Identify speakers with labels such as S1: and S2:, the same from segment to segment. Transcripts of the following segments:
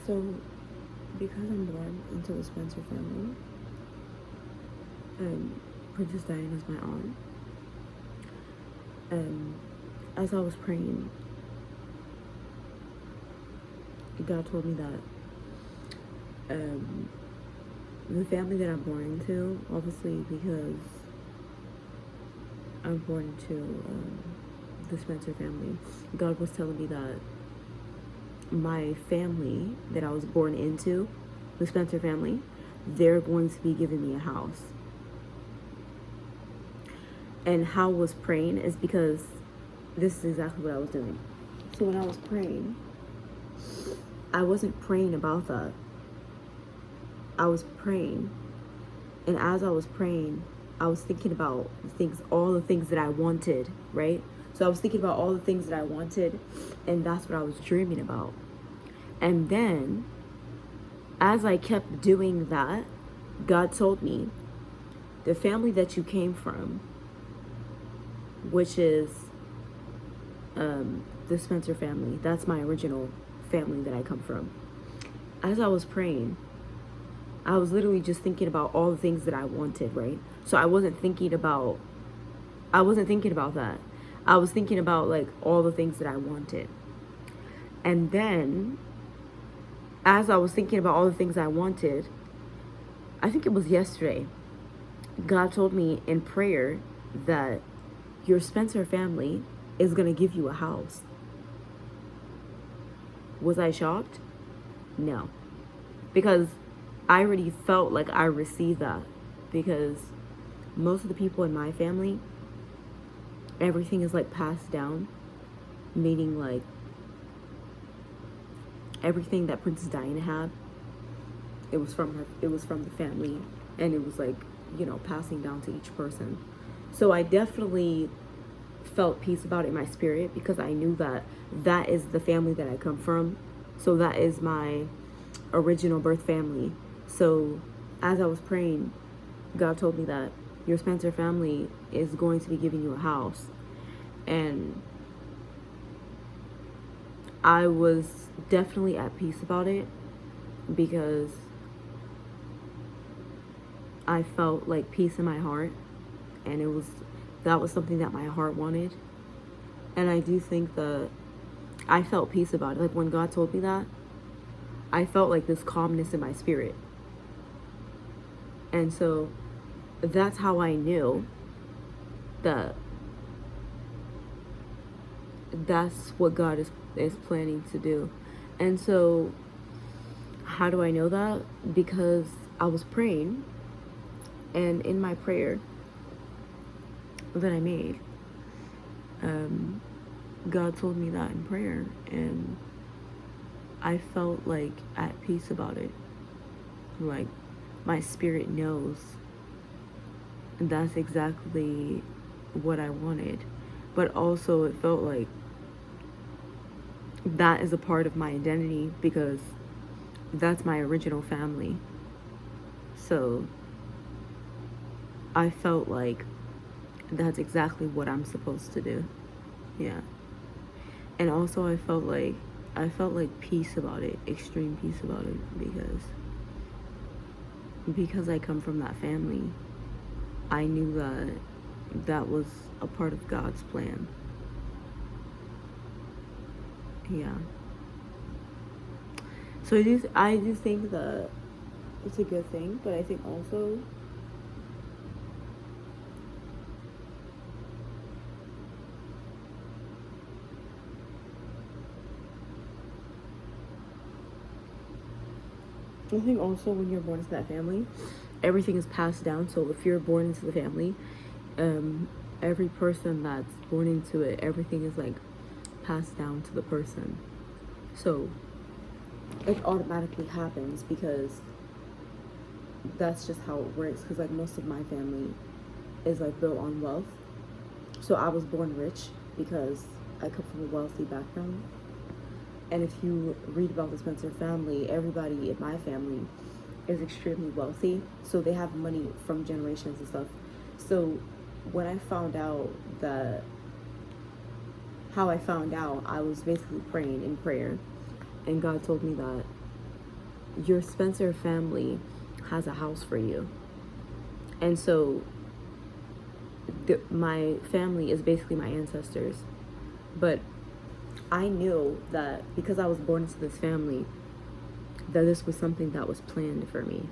S1: So, because I'm born into the Spencer family, and Princess Diana is my aunt, and as I was praying, God told me that the family that I'm born into, obviously because I'm born into the Spencer family, God was telling me that my family that I was born into, the Spencer family, they're going to be giving me a house. And how I was praying is because this is exactly what I was doing. So when I was praying, I wasn't praying about that. I was praying, and as I was praying, I was thinking about all the things that I wanted, right? So I was thinking about all the things that I wanted, and that's what I was dreaming about. And then, as I kept doing that, God told me, the family that you came from, which is the Spencer family, that's my original family that I come from. As I was praying, I was literally just thinking about all the things that I wanted, right? So I wasn't thinking about that. I was thinking about like all the things that I wanted. And then as I was thinking about all the things I wanted, I think it was yesterday, God told me in prayer that your Spencer family is going to give you a house. Was I shocked? No. Because I already felt like I received that. Because most of the people in my family, everything is like passed down. Meaning like everything that Princess Diana had, it was from the family, and it was like, passing down to each person. So I definitely felt peace about it in my spirit because I knew that that is the family that I come from. So that is my original birth family. So as I was praying, God told me that your Spencer family is going to be giving you a house. And I was definitely at peace about it because I felt like peace in my heart, and that was something that my heart wanted. And I do think that I felt peace about it. Like when God told me that, I felt like this calmness in my spirit. And so that's how I knew that that's what God is planning to do. And so how do I know that? Because I was praying, and in my prayer that I made, God told me that in prayer, and I felt like at peace about it. Like my spirit knows that's exactly what I wanted. But also it felt like that is a part of my identity because that's my original family. So I felt like that's exactly what I'm supposed to do. Yeah. And also I felt like peace about it, extreme peace about it, because I come from that family. I knew that that was a part of God's plan. Yeah. So I do think that it's a good thing, but I think also when you're born into that family, everything is passed down. So if you're born into the family, every person that's born into it, everything is like passed down to the person. So it automatically happens because that's just how it works. Because like most of my family is like built on wealth. So I was born rich because I come from a wealthy background. And if you read about the Spencer family, everybody in my family is extremely wealthy. So they have money from generations and stuff. So when I found out how I found out, I was basically praying in prayer. And God told me that your Spencer family has a house for you. And so my family is basically my ancestors. But I knew that because I was born into this family, that this was something that was planned for me.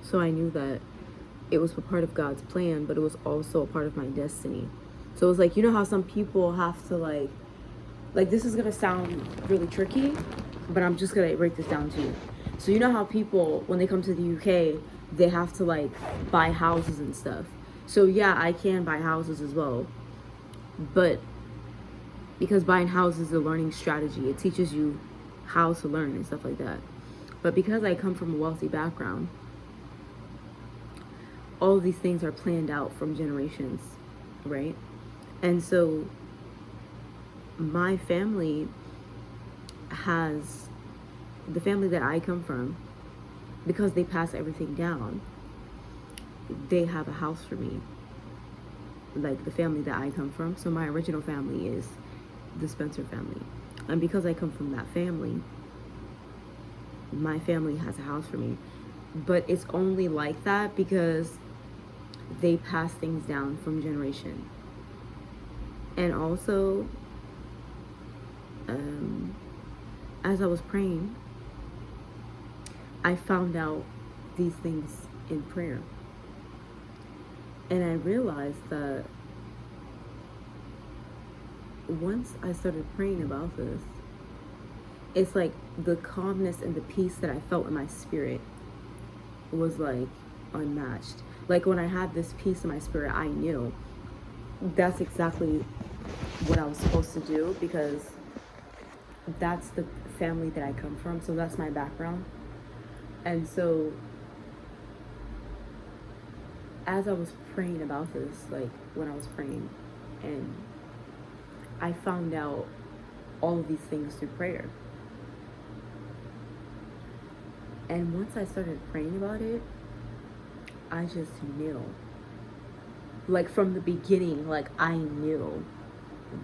S1: So I knew that it was a part of God's plan, but it was also a part of my destiny. So it was like, you know how some people have to like this is gonna sound really tricky, but I'm just gonna break this down to you. So you know how people, when they come to the UK, they have to like buy houses and stuff. So yeah, I can buy houses as well, but because buying houses is a learning strategy, it teaches you how to learn and stuff like that. But because I come from a wealthy background, all of these things are planned out from generations, right? And so my family has, the family that I come from, because they pass everything down, they have a house for me. Like the family that I come from. So my original family is the Spencer family. And because I come from that family, my family has a house for me. But it's only like that because they pass things down from generation. And also, as I was praying, I found out these things in prayer. And I realized that once I started praying about this, it's like the calmness and the peace that I felt in my spirit was like unmatched. Like when I had this peace in my spirit, I knew that's exactly what I was supposed to do, because that's the family that I come from. So that's my background. And so as I was praying about this, like when I was praying, and I found out all of these things through prayer. And once I started praying about it, I just knew. Like from the beginning, like I knew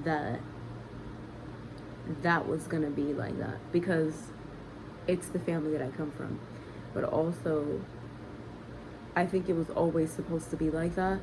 S1: that that was gonna be like that, because it's the family that I come from. But also, I think it was always supposed to be like that,